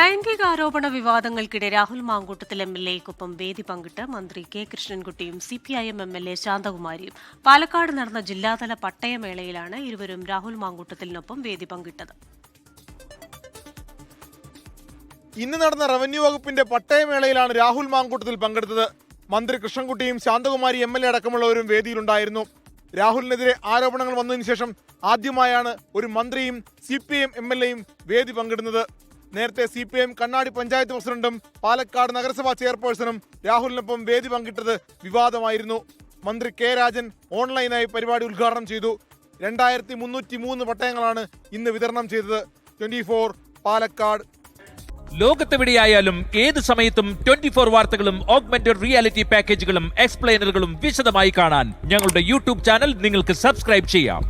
ലൈംഗികാരോപണ വിവാദങ്ങൾക്കിടെ രാഹുൽ മാങ്കൂട്ടത്തിൽ എംഎൽഎക്കൊപ്പം വേദി പങ്കിട്ട് മന്ത്രി കെ കൃഷ്ണൻകുട്ടിയും സിപിഐഎം എംഎൽഎ ശാന്തകുമാരിയും പാലക്കാട് നടന്ന ജില്ലാതല പട്ടയമേളയിലാണ് ഇരുവരും രാഹുൽ മാങ്കൂട്ടത്തിലിനൊപ്പം വേദി പങ്കിട്ടത്. ഇന്ന് നടന്ന റവന്യൂ വകുപ്പിന്റെ പട്ടയമേളയിലാണ് രാഹുൽ മാങ്കൂട്ടത്തിൽ പങ്കെടുത്തത്. മന്ത്രി കൃഷ്ണൻകുട്ടിയും ശാന്തകുമാരി എംഎൽഎ അടക്കമുള്ളവരും വേദിയിലുണ്ടായിരുന്നു. രാഹുലിനെതിരെ ആരോപണങ്ങൾ വന്നതിന് ശേഷം ആദ്യമായാണ് ഒരു മന്ത്രിയും സിപിഐഎം എംഎൽഎയും വേദി പങ്കിടുന്നത്. നേരത്തെ സിപിഐഎം കണ്ണാടി പഞ്ചായത്ത് പ്രസിഡന്റും പാലക്കാട് നഗരസഭാ ചെയർപേഴ്സണും രാഹുലിനൊപ്പം വേദി പങ്കിട്ടത് വിവാദമായിരുന്നു. മന്ത്രി കെ രാജൻ ഓൺലൈനായി പരിപാടി ഉദ്ഘാടനം ചെയ്തു. 2303 പട്ടയങ്ങളാണ് ഇന്ന് വിതരണം ചെയ്തത്. 24 പാലക്കാട്. ലോകത്തെവിടെയായാലും ഏത് സമയത്തും 24 വാർത്തകളും ഓഗ്മെന്റഡ് റിയാലിറ്റി പാക്കേജുകളും എക്സ്പ്ലെയിനറുകളും വിശദമായി കാണാൻ ഞങ്ങളുടെ യൂട്യൂബ് ചാനൽ നിങ്ങൾക്ക് സബ്സ്ക്രൈബ് ചെയ്യാം.